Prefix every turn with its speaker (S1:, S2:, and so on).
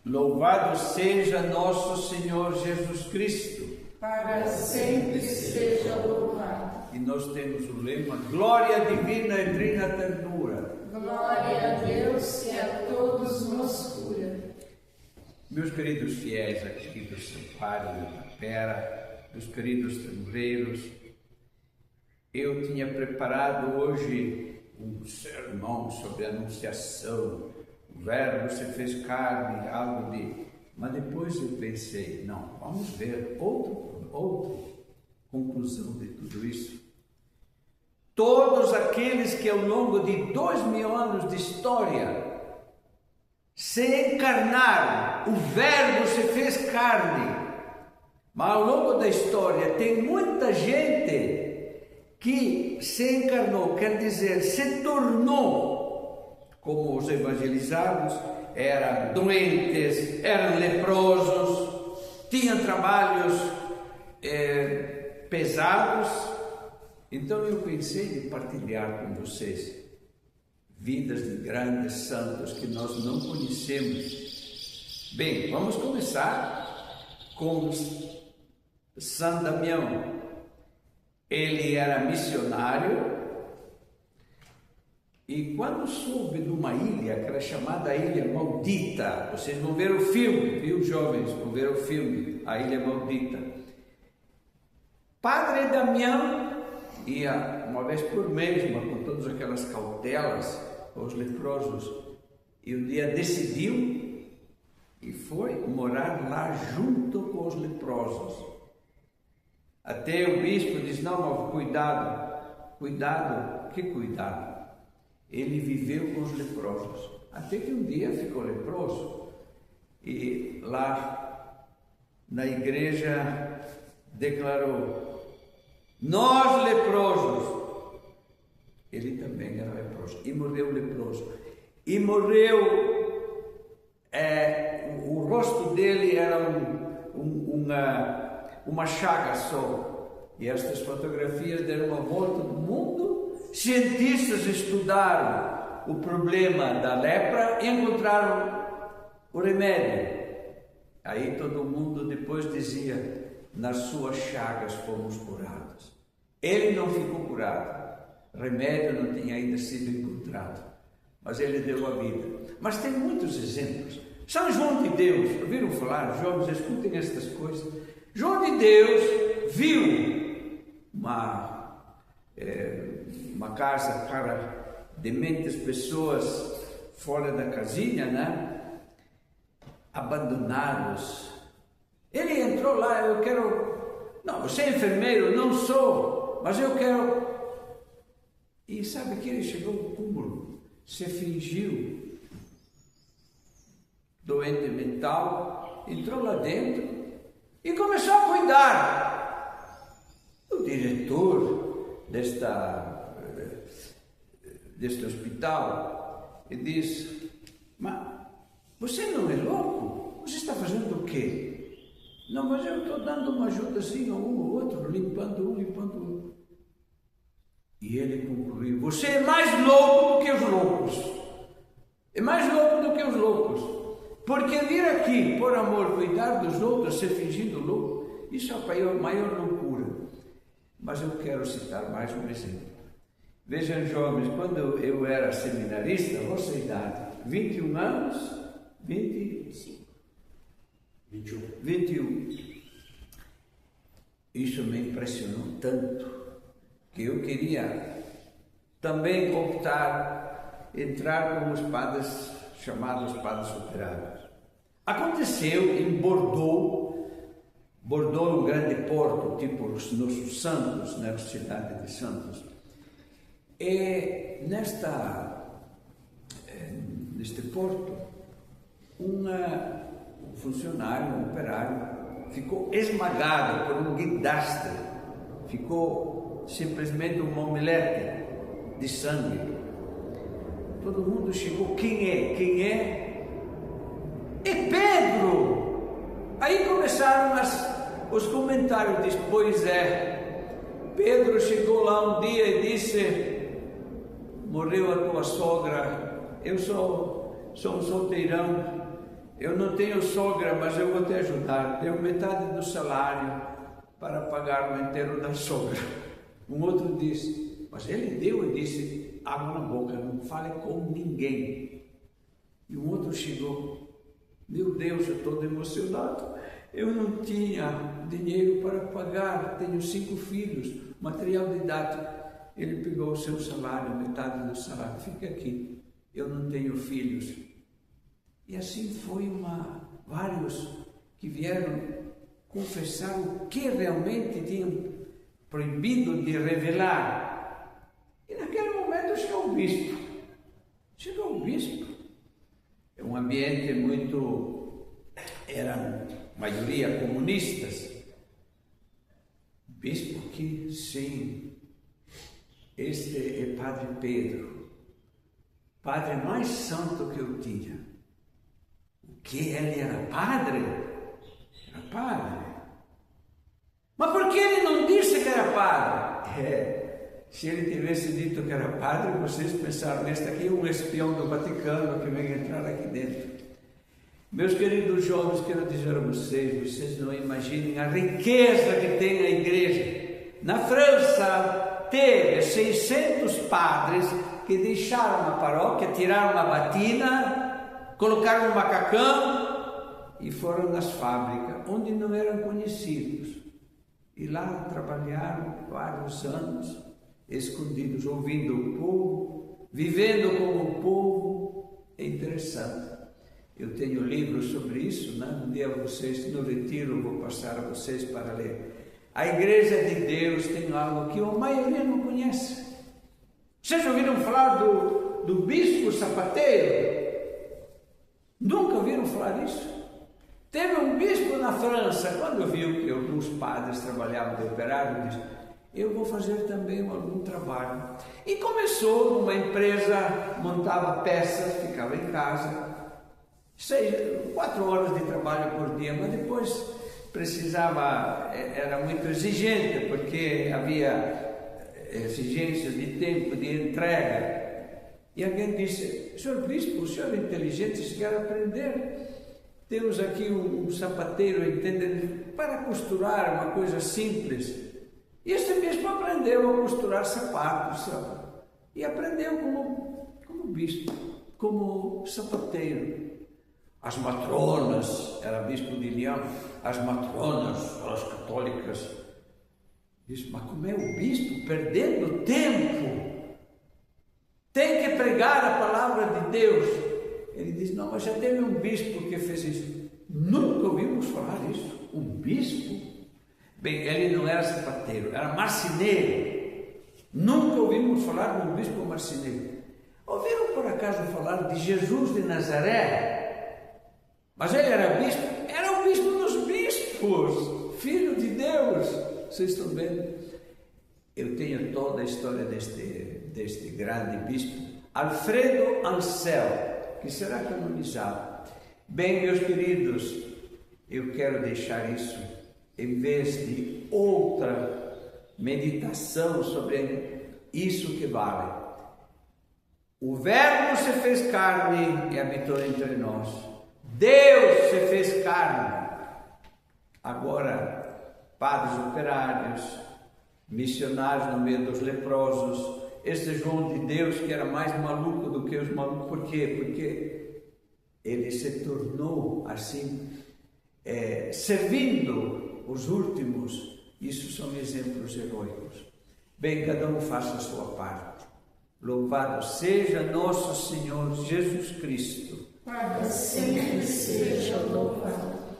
S1: Louvado seja nosso Senhor Jesus Cristo.
S2: Para sempre seja louvado.
S1: E nós temos o lema: glória divina e trina ternura.
S2: Glória a Deus que a todos nos cura.
S1: Meus queridos fiéis aqui do Santuário da Tapera, meus queridos tremureiros, eu tinha preparado hoje um sermão sobre a Anunciação. O Verbo se fez carne, algo de... Mas depois eu pensei, não, vamos ver outra conclusão de tudo isso. Todos aqueles que ao longo de 2000 anos de história se encarnaram, o Verbo se fez carne, mas ao longo da história tem muita gente que se encarnou, quer dizer, se tornou, como os evangelizados, eram doentes, eram leprosos, tinham trabalhos pesados. Então eu pensei em partilhar com vocês vidas de grandes santos que nós não conhecemos. Bem, vamos começar com São Damião. Ele era missionário e quando soube de uma ilha, que era chamada Ilha Maldita, vocês vão ver o filme, viu, jovens? Vão ver o filme, A Ilha Maldita. Padre Damião ia uma vez por mês, mas com todas aquelas cautelas aos leprosos, e um dia decidiu e foi morar lá junto com os leprosos. Até o bispo diz: não, mas cuidado, que cuidado? Ele viveu com os leprosos, até que um dia ficou leproso, e lá na igreja declarou: nós leprosos. Ele também era leproso, e morreu leproso, e morreu, o rosto dele era uma chaga só, e estas fotografias deram uma volta do mundo. Cientistas estudaram o problema da lepra e encontraram o remédio. Aí todo mundo depois dizia: nas suas chagas fomos curados. Ele não ficou curado, remédio não tinha ainda sido encontrado, mas ele deu a vida. Mas tem muitos exemplos. São João de Deus, ouviram falar? Jovens, escutem estas coisas. João de Deus viu uma casa para dementes pessoas fora da casinha, né? Abandonados. Ele entrou lá: eu quero... Não, você é enfermeiro? Não sou, mas eu quero... E sabe que ele chegou ao cúmulo, se fingiu doente mental, entrou lá dentro e começou a cuidar. O diretor deste hospital e diz: mas você não é louco? Você está fazendo o quê? Não, mas eu estou dando uma ajuda assim a um ou outro, limpando um, limpando o outro. E ele concluiu: você é mais louco do que os loucos. É mais louco do que os loucos. Porque vir aqui, por amor, cuidar dos outros, ser fingindo louco, isso é a maior loucura. Mas eu quero citar mais um exemplo. Vejam, jovens, quando eu era seminarista, vossa idade, 21 anos, 25, 21. Isso me impressionou tanto, que eu queria também entrar como os padres, chamados padres operários. Aconteceu em Bordeaux é um grande porto, tipo os nossos Santos, né, a cidade de Santos. E neste porto, um funcionário, um operário, ficou esmagado por um guindastre, ficou simplesmente um omelete de sangue. Todo mundo chegou: quem é? É Pedro! Aí começaram os comentários, diz: pois é, Pedro chegou lá um dia e disse: morreu a tua sogra, eu sou um solteirão, eu não tenho sogra, mas eu vou te ajudar. Deu metade do salário para pagar o inteiro da sogra. Um outro disse, mas ele deu e disse, água na boca, não fale com ninguém. E um outro chegou, meu Deus, eu estou emocionado. Eu não tinha dinheiro para pagar, tenho 5 filhos, material didático. Ele pegou o seu salário, metade do salário, fica aqui, eu não tenho filhos. E assim foi vários que vieram confessar o que realmente tinham proibido de revelar. E naquele momento chegou o bispo. É um ambiente eram maioria comunistas. Bispo que sim, este é Padre Pedro, padre mais santo que eu tinha. O que? Ele era padre? Era padre. Mas por que ele não disse que era padre? Se ele tivesse dito que era padre, vocês pensaram, este aqui é um espião do Vaticano que vem entrar aqui dentro. Meus queridos jovens, quero dizer a vocês não imaginem a riqueza que tem a igreja. Na França, teve 600 padres que deixaram a paróquia, tiraram a batina, colocaram um macacão e foram nas fábricas, onde não eram conhecidos. E lá trabalharam vários anos, escondidos, ouvindo o povo, vivendo como o povo. É interessante. Eu tenho livros sobre isso, né? Um dia vocês, no retiro, vou passar a vocês para ler. A Igreja de Deus tem algo que a maioria não conhece. Vocês ouviram falar do bispo sapateiro? Nunca ouviram falar disso? Teve um bispo na França, quando viu que alguns padres trabalhavam de operário, disse, eu vou fazer também algum trabalho. E começou numa empresa, montava peças, ficava em casa, 4 horas de trabalho por dia, mas depois precisava, era muito exigente, porque havia exigências de tempo, de entrega. E alguém disse, senhor bispo, o senhor é inteligente, se quer aprender, temos aqui um sapateiro, entende, para costurar uma coisa simples. E este bispo aprendeu a costurar sapatos, sabe? E aprendeu como bispo, como sapateiro. As matronas, era bispo de Lyon, as matronas, as católicas, disse, mas como é o bispo perdendo tempo? Tem que pregar a palavra de Deus. Ele disse, não, mas já teve um bispo que fez isso. Nunca ouvimos falar isso. Um bispo? Bem, ele não era sapateiro, era marceneiro. Nunca ouvimos falar de um bispo marceneiro. Ouviram por acaso falar de Jesus de Nazaré? Mas ele era o bispo dos bispos, filho de Deus. Vocês estão vendo? Eu tenho toda a história deste grande bispo, Alfredo Ansel, que será canonizado. Bem, meus queridos, eu quero deixar isso, em vez de outra meditação sobre isso que vale. O Verbo se fez carne e habitou entre nós. Deus se fez carne. Agora, padres operários, missionários no meio dos leprosos, este João de Deus que era mais maluco do que os malucos. Por quê? Porque ele se tornou assim, servindo os últimos. Isso são exemplos heróicos. Bem, cada um faça a sua parte. Louvado seja nosso Senhor Jesus Cristo.
S2: Para sempre seja louvado.